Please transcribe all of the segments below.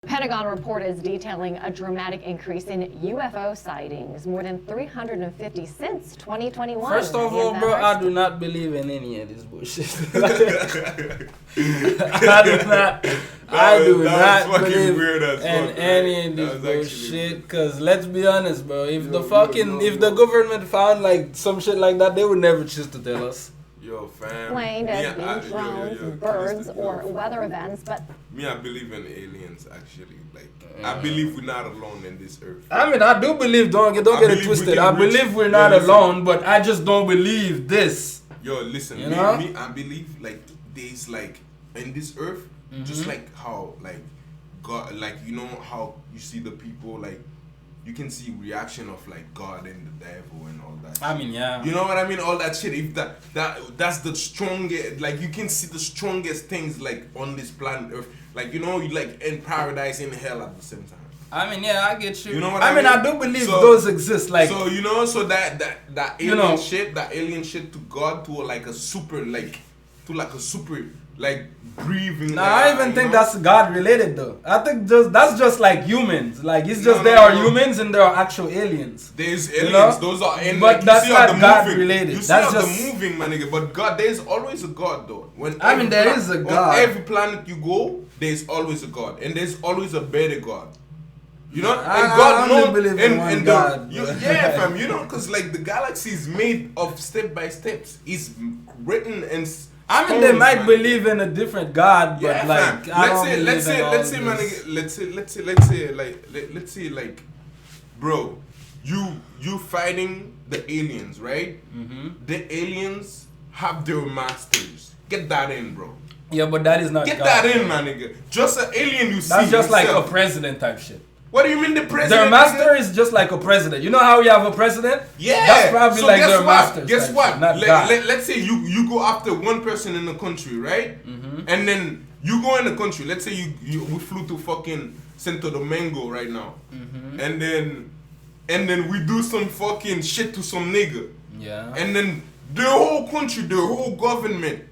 Pentagon report is detailing a dramatic increase in UFO sightings, more than 350 since 2021. First of all, bro, I do not believe in any of this bullshit. I do not believe in any of this bullshit. Because let's be honest, bro, if the government found like some shit like that, they would never choose to tell us. Yo, fam. Explained as being drones, birds, or weather events, but I believe in aliens. Actually, like I believe we're not alone in this earth. I mean, I do believe. Don't get it twisted. I believe we're not alone, but I just don't believe this. Yo, listen. You know? Me, I believe like there's like in this earth, just like how like God, like you know how you see the people like. You can see reaction of like God and the devil and all that. I mean, yeah. You know what I mean? All that shit. If that's the strongest. Like you can see the strongest things like on this planet Earth. Like you know, you like in paradise and hell at the same time. I mean, yeah, I get you. You know what I mean? I do believe those exist. Like so, you know, so that alien shit, that alien shit to God, to like a super like breathing. Nah, I even think that's God related though. I think that's just like humans. Like it's just there are humans and there are actual aliens. There's aliens. You know? Those are but like, that's not God moving. related. You see that's how just the moving, my nigga. But God, there's always a God though. There is a God. On every planet you go, there's always a God, and there's always a better God. You know, I only believe in one God. Yeah, fam. You know, because like the galaxy is made of step by steps. It's written and. I mean, they might believe in a different God, but yeah, like, let's say, bro, you fighting the aliens, right? The aliens have their masters. Get that in, bro. Yeah, but that is not Get God. that in, my nigga. Just an alien you see. That's just yourself. like a president type shit. What do you mean the president? Their master is just like a president. You know how we have a president? Yeah. That's probably so like their master. Guess what? God. Let's say you go after one person in the country, right? And then you go in the country. Let's say we flew to fucking Santo Domingo right now. And then we do some fucking shit to some nigga. Yeah. And then the whole country, the whole government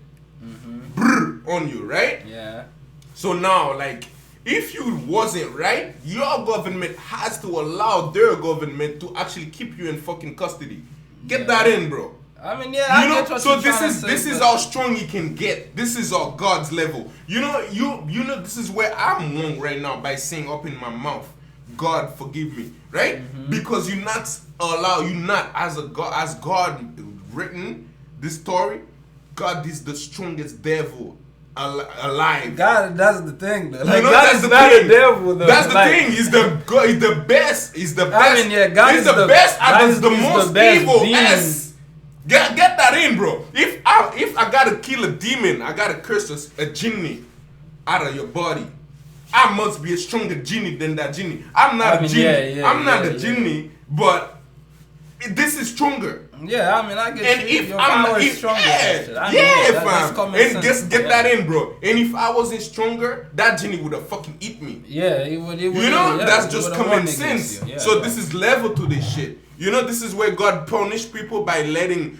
brr on you, right? Yeah. So now, like, if you wasn't right, your government has to allow their government to actually keep you in fucking custody. Get that in, bro. I mean, yeah, I get what so you're trying to say, this is how strong you can get. This is our God's level. You know, this is where I'm wrong right now by saying up in my mouth, God forgive me, right? Because you not as God written this story. God is the strongest devil alive. God, that's the thing though. Like, you know, God is not a devil though. That's the thing. He's the best. He's the best. I mean, yeah, God is the best God and the most evil. Demon. Get that in, bro. If I gotta kill a demon, I gotta curse a genie out of your body. I must be a stronger genie than that genie. I'm not a genie. I'm not a genie, but this is stronger. Yeah, I mean, I get and you. if Your I'm power not, is stronger. fam. And just get that in, bro. And if I wasn't stronger, that genie would have fucking eat me. Yeah, it would. You know, that's just common sense. So this is level to this shit. You know, this is where God punished people by letting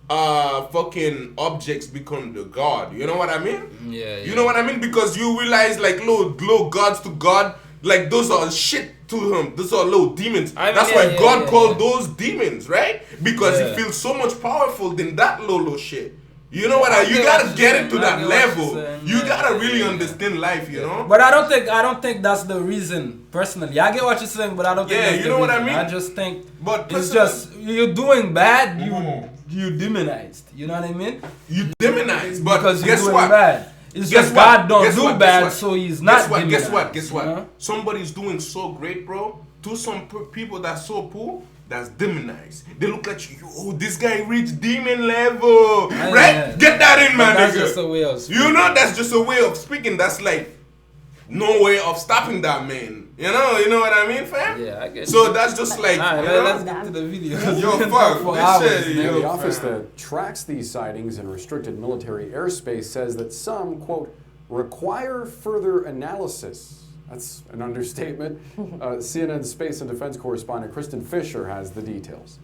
fucking objects become the God. You know what I mean? Yeah. You know what I mean? Because you realize, like, low gods to God, like, those are shit to him. Those are low demons. That's why God called those demons, right? Because he feels so much powerful than that low shit. You know what you gotta get it to that level. You gotta really understand life, you know? But I don't think that's the reason, personally. I get what you're saying, but I don't think that's the reason. What I mean? I just think but it's just, you're doing bad, you demonized. You know what I mean? You demonized, but because guess you're doing what? Bad. It's just God don't do bad, so he's not demonized. Guess what? You know? Somebody's doing so great, bro. To some people that's so poor, that's demonized. They look at you, oh, this guy reached demon level, right? Yeah. Get that in, man. That's just a way of speaking. You know, that's just a way of speaking. That's like no way of stopping that man. You know what I mean, fam? Yeah, I get So you. that's just like, let's get to the video. Yo, fuck, this shit, the office that tracks these sightings in restricted military airspace says that some, quote, require further analysis. That's an understatement. CNN space and defense correspondent Kristen Fisher has the details.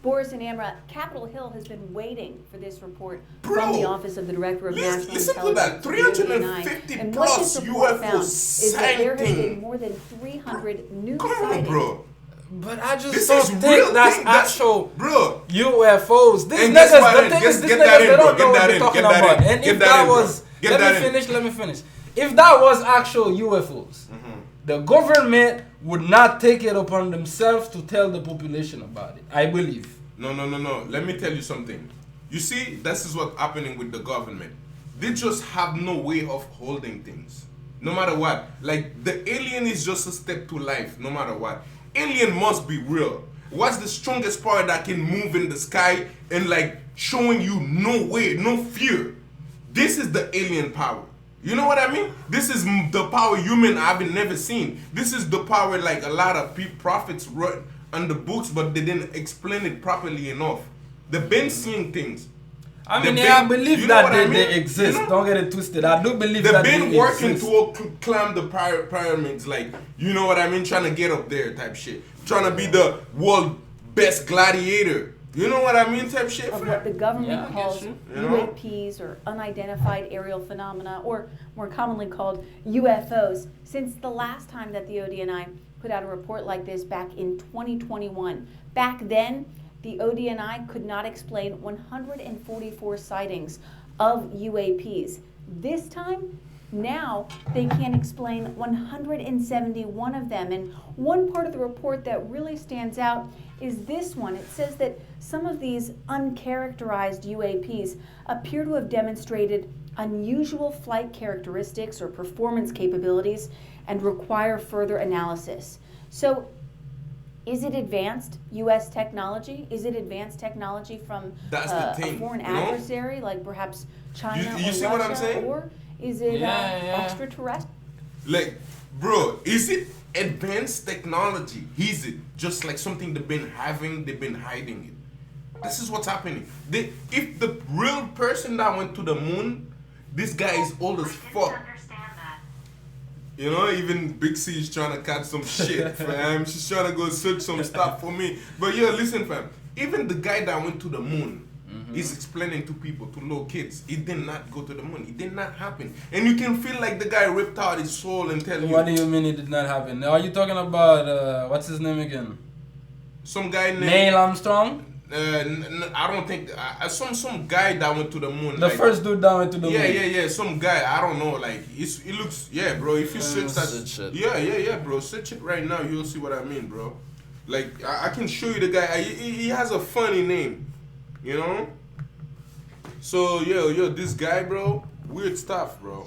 Boris and Amra, Capitol Hill has been waiting for this report Bro, from the Office of the Director of National listen to Intelligence. that, 350 and what plus this report found UFO is that there has been sighting. more than 300 new Come on, sightings. bro. But I just This don't is think real that's thing. actual Bro. UFOs. These And guess niggas, what? the thing is, these Get that niggas, in, they bro. don't know Get what that they're in. talking Get that about. in. And Get if that that in, bro. was, Get let that me in. finish. If that was actual UFOs, the government would not take it upon themselves to tell the population about it. I believe. No. Let me tell you something. You see, this is what's happening with the government. They just have no way of holding things. No matter what. Like, the alien is just a step to life, no matter what. Alien must be real. What's the strongest power that can move in the sky and, like, showing you no way, no fear? This is the alien power. You know what I mean? This is the power human I've never seen. This is the power, like, a lot of prophets wrote on the books, but they didn't explain it properly enough. They've been seeing things. I mean, They've yeah, I been- believe you know that what I mean? they exist. You know? Don't get it twisted. I do believe They've that been they working exist. to climb the pyramids, like, you know what I mean? Trying to get up there type shit. Trying to be the world best gladiator. You know what I mean type shit? Of what the government Yeah, I calls guess you. You know? UAPs, or unidentified aerial phenomena, or more commonly called UFOs, since the last time that the ODNI put out a report like this back in 2021. Back then, the ODNI could not explain 144 sightings of UAPs. This time, now they can explain 171 of them. And one part of the report that really stands out is this one. It says that some of these uncharacterized UAPs appear to have demonstrated unusual flight characteristics or performance capabilities and require further analysis. So, is it advanced U.S. technology? Is it advanced technology from That's the thing, a foreign you know? adversary, like perhaps China You or see Russia? what I'm saying? Or is it Yeah. extraterrestrial? Like, bro, is it advanced technology? Is it just like something they've been hiding it? This is what's happening. If the real person that went to the moon, this guy is old as fuck. You know, even Big C is trying to catch some shit, fam. She's trying to go search some stuff for me. But yo, listen, fam. Even the guy that went to the moon is explaining to people, to little kids, it did not go to the moon. It did not happen. And you can feel like the guy ripped out his soul and tell you. What do you mean it did not happen? Are you talking about, what's his name again? Some guy named Neil Armstrong? I don't think some guy that went to the moon. The like, first dude that went to the moon. Yeah. Some guy. I don't know. Like it looks. Yeah, bro. If you search that. Search it. Yeah, bro. Search it right now. You'll see what I mean, bro. Like I can show you the guy. He has a funny name. You know. So yo, this guy, bro. Weird stuff, bro.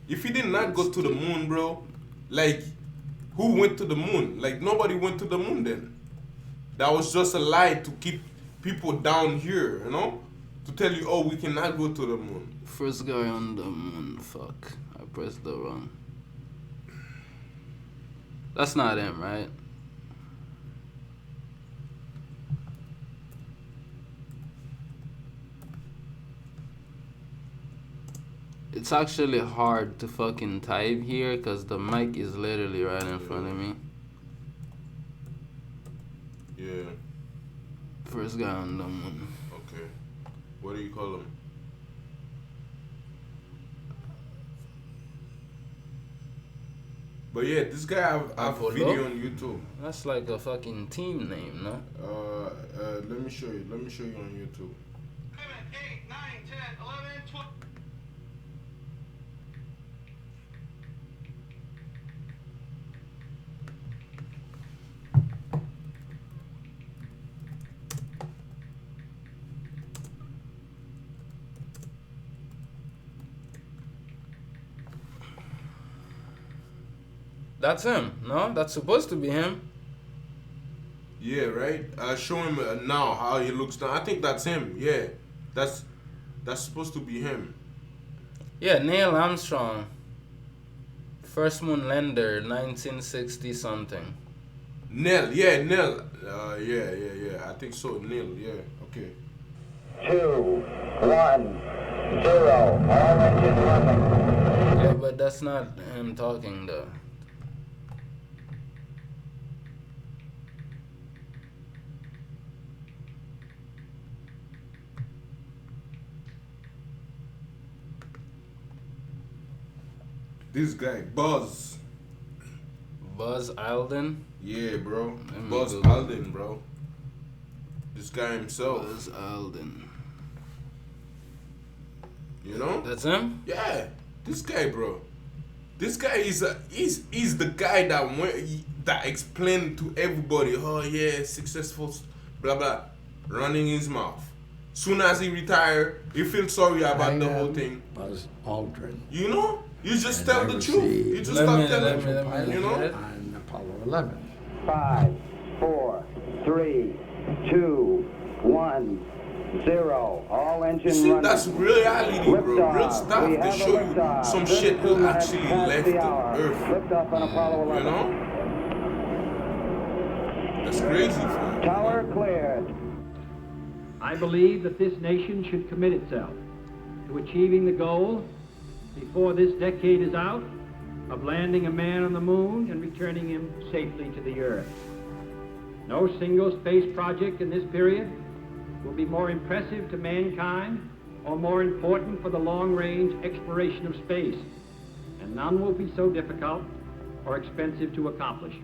If he did not go to the moon, bro, like who went to the moon? Like nobody went to the moon then. That was just a lie to keep people down here, you know? To tell you, oh, we cannot go to the moon. First guy on the moon, fuck. I pressed the wrong. That's not him, right? It's actually hard to fucking type here because the mic is literally right in front of me. Yeah, First guy on the moon. okay. What do you call him? But yeah, this guy have a Apollo? video on YouTube. That's like a fucking team name, no? Let me show you. Let me show you on YouTube. 7, 8, 9, 10, 11, 12. That's him, no? That's supposed to be him. Yeah, right. Show him now how he looks now. I think that's him. Yeah, that's supposed to be him. Yeah, Neil Armstrong. First moon lander, 1960 something. Neil. Yeah, Neil. Yeah. I think so. Neil. Yeah. Okay. 2, 1, 0. All engine running. Yeah, but that's not him talking though. This guy, Buzz. Buzz Aldrin. Yeah, bro. me Buzz Google. Aldrin, bro. This guy himself. Buzz Aldrin. You know? That's him? Yeah. This guy, bro. This guy is he's the guy that explained to everybody, oh yeah, successful, blah blah, running his mouth. Soon as he retired, he feels sorry about the whole thing. Buzz Aldrin. You know, you just And tell I the was truth. the You just Let stop me- telling let me- you know. On Apollo 11. 5, 4, 3, 2, 1, 0. All engine See, running. that's reality, bro. Real Liftoff. stuff. We They have a show you liftoff. some 32 shit that minutes actually past left the the hour. Earth. Liftoff on Apollo 11. You know? That's crazy, fam. Tower cleared. I believe that this nation should commit itself to achieving the goal before this decade is out of landing a man on the moon and returning him safely to the earth. No single space project in this period will be more impressive to mankind or more important for the long-range exploration of space, and none will be so difficult or expensive to accomplish.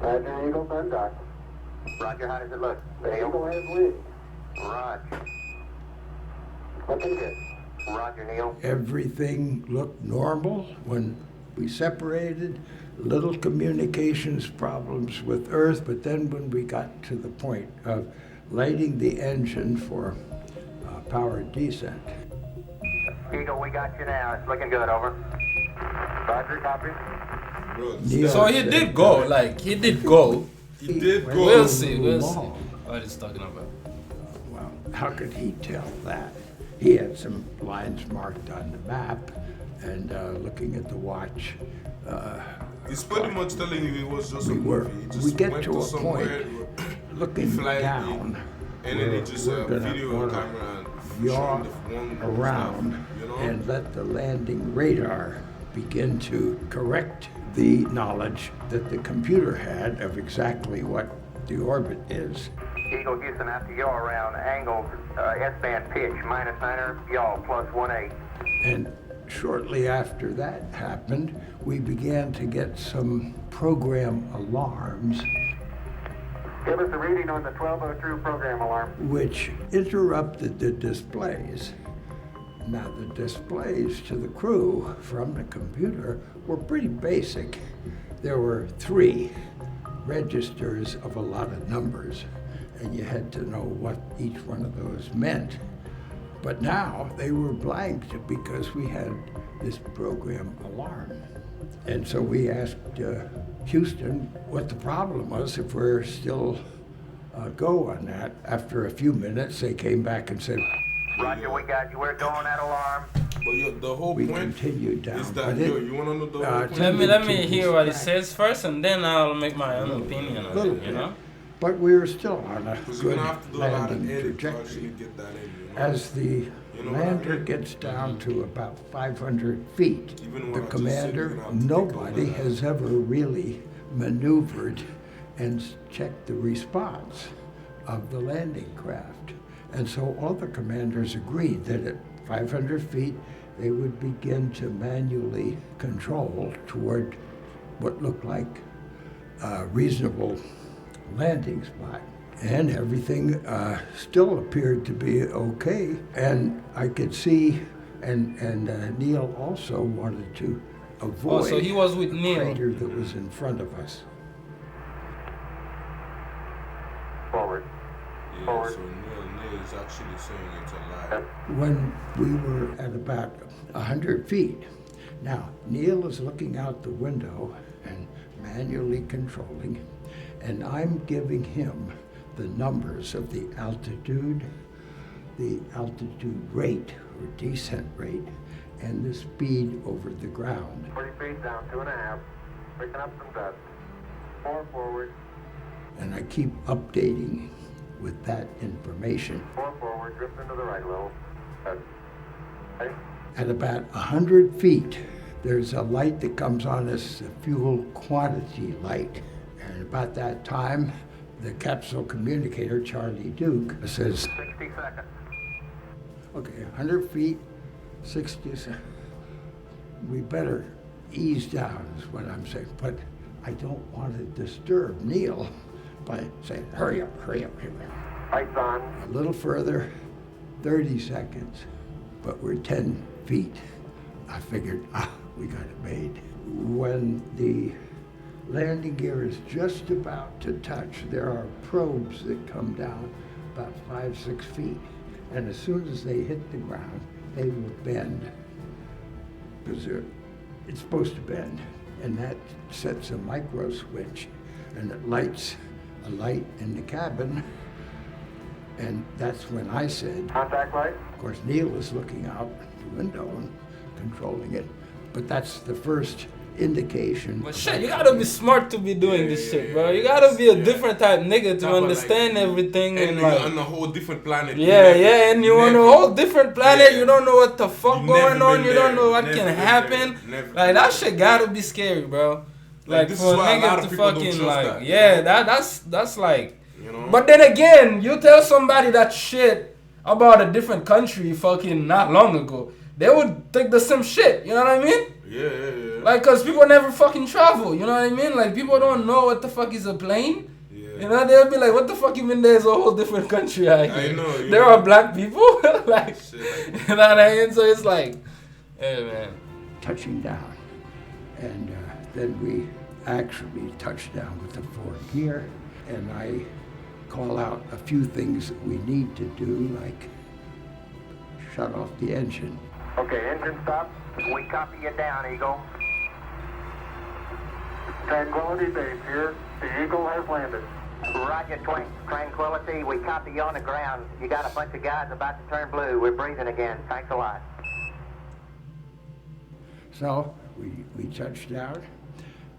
Roger, Eagle, contact. Roger, how does it look? The Eagle has lead. Roger. Looking good. Roger, Neil. Everything looked normal when we separated. Little communications problems with Earth, but then when we got to the point of lighting the engine for powered descent. Eagle, we got you now. It's looking good, over. Roger, copy. Bro, Neil So he said, did go, like, he did go. he did Well, go. We'll see, we'll see. long. What he's talking about. Well, how could he tell that? He had some lines marked on the map, and looking at the watch, He's pretty much telling you it was just a we were. movie. He just We get went to a somewhere, point, looking fly down, and then we're- it just we're gonna video wanna camera yaw showing the one around stuff, you know? and let the landing radar begin to correct the knowledge that the computer had of exactly what the orbit is. Eagle, Houston, after yaw around, angle, S-band pitch, -9er, yaw, +18. And shortly after that happened, we began to get some program alarms Give us a reading on the 1202 program alarm. which interrupted the displays. Now, the displays to the crew from the computer were pretty basic. There were 3 registers of a lot of numbers, and you had to know what each one of those meant. But now they were blanked because we had this program alarm. And so we asked Houston what the problem was if we're still go on that. After a few minutes, they came back and said, Roger, we got you. We're going at alarm. But the whole we point continued down. is that, But it- you want to know the whole point? Let me hear what he says first, and then I'll make my own opinion on little it, you bit. know? But we were still on a Because you're good going to have to do a lot of landing edit to actually trajectory. get that in, you know? As the You know what I lander mean? gets down to about 500 feet, Even the when I just said commander, you're gonna have to take nobody over that. has ever really maneuvered and checked the response of the landing craft. And so all the commanders agreed that at 500 feet, they would begin to manually control toward what looked like a reasonable landing spot. And everything still appeared to be okay. And I could see, and Neil also wanted to avoid Oh, so he was with the Neil. crater that was in front of us. Forward. Yeah, Forward. so Neil is actually saying it's a lie. When we were at about 100 feet. Now, Neil is looking out the window and manually controlling, and I'm giving him the numbers of the altitude rate or descent rate, and the speed over the ground. 40 feet down, 2.5. Picking up some dust. 4 forward. And I keep updating with that information. 4 forward. Drift into the right a little. Okay. At about 100 feet, there's a light that comes on as a fuel quantity light. And about that time, the capsule communicator, Charlie Duke, says, 60 seconds. Okay, 100 feet, 60. We better ease down is what I'm saying. But I don't want to disturb Neil by saying, hurry up, hurry up, hurry up. Lights on. A little further, 30 seconds, but we're 10 feet. I figured, we got it made. When the landing gear is just about to touch, there are probes that come down about 5-6 feet. And as soon as they hit the ground, they will bend. Because it's supposed to bend. And that sets a micro switch, and it lights a light in the cabin. And that's when I said, Contact light. of course, Neil was looking out the window and controlling it. But that's the first indication. But shit, you gotta be smart to be doing this shit, bro. You gotta be a different type nigga to understand everything. And like, you're on a whole different planet. Yeah, and you're on a whole different planet. Yeah. You don't know what the fuck You going never on. been You there. don't know what Never can been happen. there. Never Like been that there. shit gotta be scary, bro. Like this for is a why a lot nigga of to people don't fucking trust like, that. yeah, that's like. You know? But then again, you tell somebody that shit about a different country fucking not long ago, they would think the same shit. You know what I mean? Yeah. Like, cause people never fucking travel. You know what I mean? Like, people don't know what the fuck is a plane. Yeah. You know, they'll be like, what the fuck you mean there's a whole different country out here? I know. There are black people? Like, Shit like that. you know what I mean? So it's like, hey, man. Touching down. And then we actually touch down with the forward gear. And I call out a few things that we need to do, like shut off the engine. Okay, engine stop. We copy you down, Eagle. Tranquility Base here. The Eagle has landed. Roger, Tranquility. We copy you on the ground. You got a bunch of guys about to turn blue. We're breathing again. Thanks a lot. So we touched down.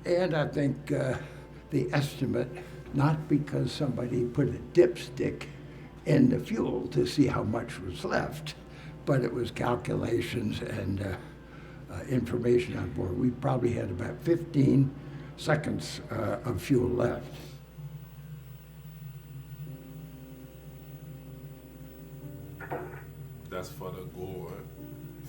And I think the estimate, not because somebody put a dipstick in the fuel to see how much was left, but it was calculations and information on board. We probably had about 15 seconds of fuel left. That's for the goal, right?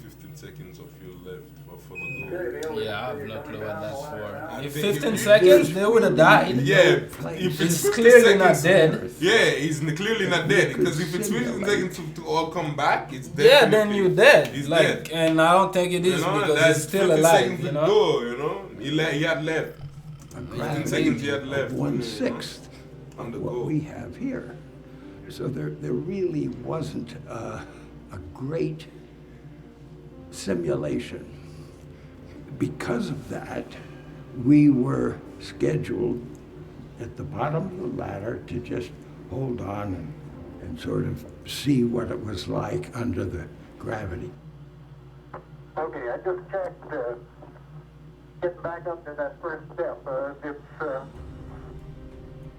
15 seconds of fuel left for the goal. Yeah, I have no clue what that's for. I If think 15 it- seconds, they would have died. Yeah, if it's He's 15 clearly not seconds, dead. Yeah, he's clearly not dead. Because if it's 15 seconds to all come back, it's dead. Yeah, then you dead. He's like, dead. and I don't think it is You know, because that's he's still 15 alive. seconds You to know. go, you know? He had left. A 15 seconds he had left. 1/6 On the of what go. we have here. So there really wasn't a great simulation. Because of that, we were scheduled at the bottom of the ladder to just hold on and sort of see what it was like under the gravity. Okay, I just checked. Getting back up to that first step. If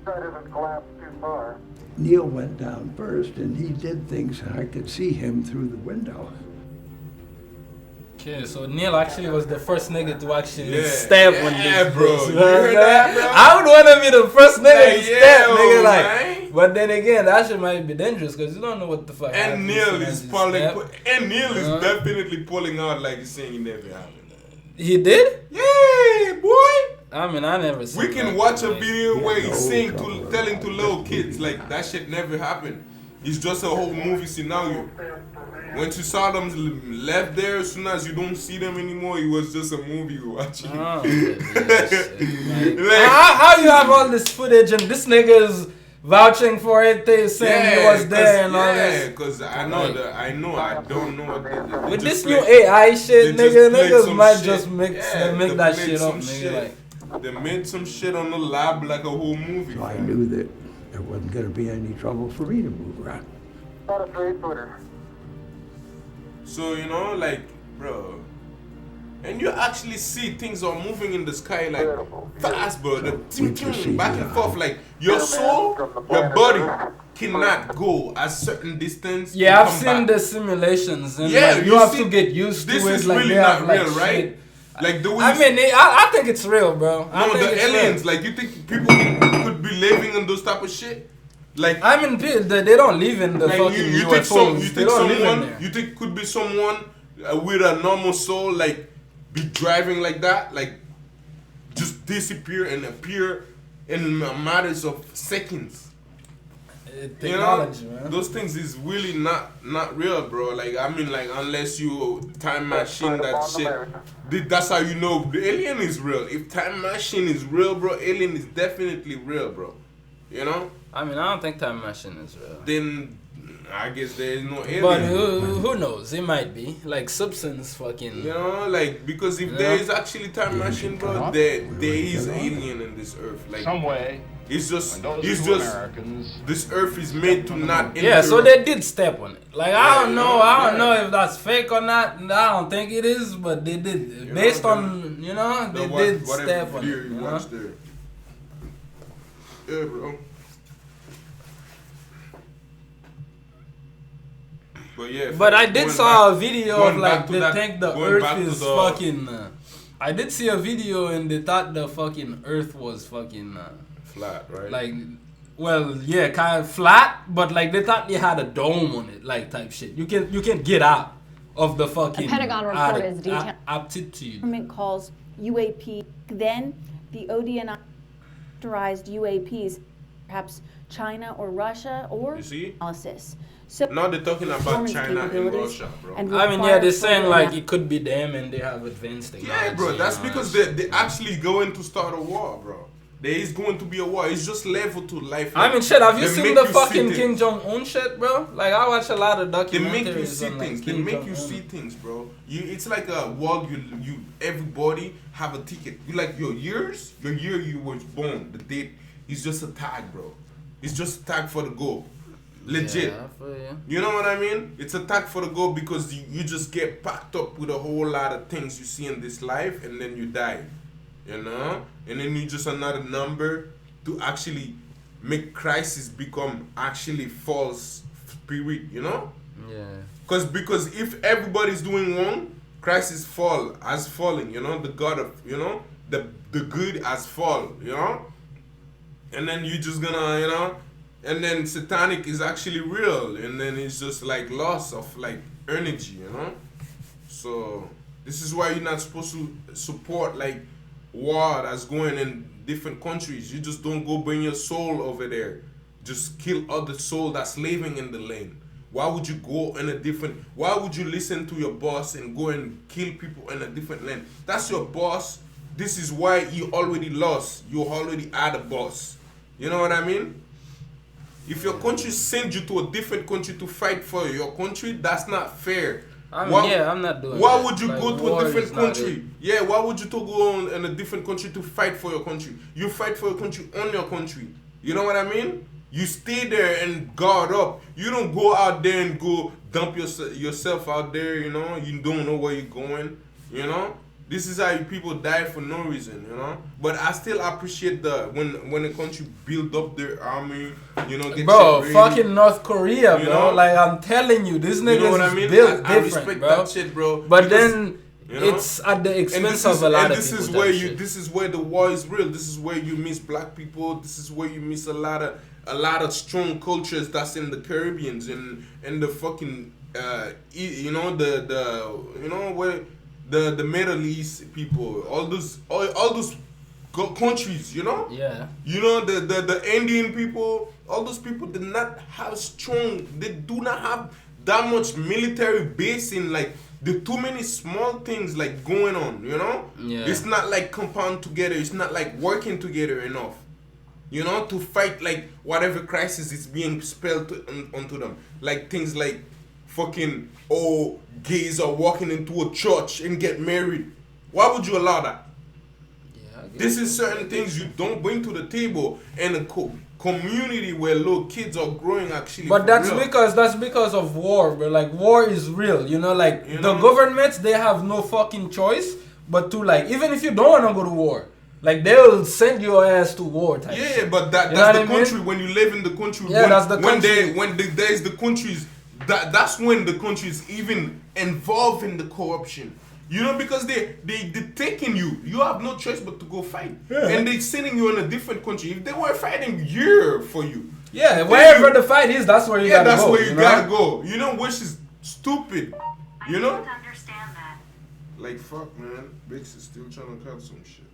that doesn't collapse too far. Neil went down first, and he did things, and I could see him through the window. Okay, so Neil actually was the first nigga to actually Yeah. stab Yeah, one of these bro. bitches. You heard that, bro? I would want to be the first nigga Like, to stab, yeah, nigga. Like, man. but then again, that shit might be dangerous because you don't know what the fuck. And happens Neil when is you pulling, stab. and Neil is Uh-huh. definitely pulling out like he's saying it never happened. He did? Yeah, boy. I mean, I never seen We can that. watch a Like, video where he's no saying trouble. telling to little kids like that shit never happened. It's just a whole movie scenario. Once you saw them left there, as soon as you don't see them anymore, it was just a movie you're watching. Oh, yeah, shit. Like, Like- how you have all this footage and this nigga is vouching for it, they saying he was there and all this. because I know that I don't know what they With just this new played- AI shit, they just nigga, played niggas some might shit. just make Yeah, make they that played shit up, some nigga. shit. Like, They made some shit on the lab like a whole movie. So I fam. knew that there wasn't going to be any trouble for me to move around. Not a three-footer. So like, bro, and you actually see things are moving in the sky like fast, bro. The ting, ting, back and forth, like your soul, your body cannot go a certain distance. yeah, and I've come seen back. the simulations, and Yeah, like, you you have see, to get used to This it. is Like, really they have, not like, real, right? shit. Like the way I mean, I think it's real, bro. I no, think the it's real. aliens. Like you think people could be living in those type of shit? Like I mean, they don't live in the like fucking you UFOs. think some, you They think don't live in someone, there. you think could be someone with a normal soul, like be driving like that, like just disappear and appear in matters of seconds. Technology, man. Those things is really not real, bro. Like I mean, like unless you time machine that shit, that's how you know the alien is real. If time machine is real, bro, alien is definitely real, bro. You know? I mean, I don't think time machine is real. Then I guess there is no alien. But who knows? It might be like substance, fucking. You know, like because if there is actually time machine, bro, there is alien in this earth. Like some way. It's just this earth is made to not. Yeah, so they did step on it. Like I don't know if that's fake or not. I don't think it is, but they did. Based on they did step on it. You watched there. Yeah, bro. But yeah. But I did saw a video of like they that, think the Earth is fucking. I did see a video and they thought the fucking Earth was fucking. Flat, right? Like, well, yeah, kind of flat, but like they thought they had a dome on it, like type shit. You can get out of the fucking. The Pentagon report is detailed. Aptitude. Government calls UAP. Then the ODNI authorized UAPs, perhaps China or Russia or analysis. So now they're talking about China and Russia, bro. I mean, yeah, they're saying like it could be them and they have advanced technology. Yeah, bro, that's because they're actually going to start a war, bro. There is going to be a war. It's just level to life. I mean, shit, have you seen the fucking Kim Jong-un shit, bro? Like, I watch a lot of documentaries. They make you see on, things. Like, They make you see things, bro. It's like a world. You everybody have a ticket. You like your year you was born. The date is just a tag, bro. It's just a tag for the goal. Legit. Yeah, you know what I mean? It's a tag for the goal because you just get packed up with a whole lot of things you see in this life and then you die. You know? And then you just another number to actually make crisis become actually false spirit, you know? Yeah. Because if everybody's doing wrong, crisis has fallen, you know? The God of, you know? The good has fallen, you know? And then you just gonna, and then satanic is actually real, and then it's just like loss of like energy, you know? So this is why you're not supposed to support like war that's going in different countries. You just don't go bring your soul over there. Just kill other soul that's living in the lane. Why would you go in a different, why would you listen to your boss and go and kill people in a different lane? That's your boss. This is why you already lost. You already are the boss. You know what I mean? If your country sends you to a different country to fight for your country, that's not fair. I mean, I'm not doing Why that. would you like, go to a different country? It. Yeah, why would you to go in a different country to fight for your country? You fight for your country on your country. You know what I mean? You stay there and guard up. You don't go out there and go dump yourself out there, you know? You don't know where you're going, you know? This is how people die for no reason, you know? But I still appreciate when a country build up their army, you know, get bro, shit ready, fucking North Korea, you bro. know? Like, I'm telling you, this nigga You know what I is mean? built I different, respect bro. that shit, bro. But because, then you know? it's at the expense of a lot of people. This is where the war is real. This is where you miss black people. This is where you miss a lot of strong cultures that's in the Caribbeans and the fucking you know where the Middle East people, all those countries, you know? Yeah. You know the Indian people, all those people did not have strong. They do not have that much military base in like. The too many small things like going on, you know? Yeah. It's not like compound together. It's not like working together enough, you know, to fight like whatever crisis is being spelled onto them. Like things like fucking, gays are walking into a church and get married. Why would you allow that? Yeah, This is certain things you don't bring to the table in a community where little kids are growing actually. But that's because of war, bro. Like war is real, you know. Like You the know? governments, they have no fucking choice but to like, even if you don't want to go to war, like they'll send your ass to war. Type Yeah, shit. but that's the country. When you live in the country, Yeah, that's the country. When there's the countries, that's when the country is even involved in the corruption. You know, because they're taking you. You have no choice but to go fight. Yeah. And they're sending you in a different country. If they were fighting here for you, Yeah, wherever the fight is, that's where you gotta go. Yeah, that's where you know? gotta go. You know, which is stupid. You know? I don't understand that. Like, fuck, man. Bix is still trying to cut some shit.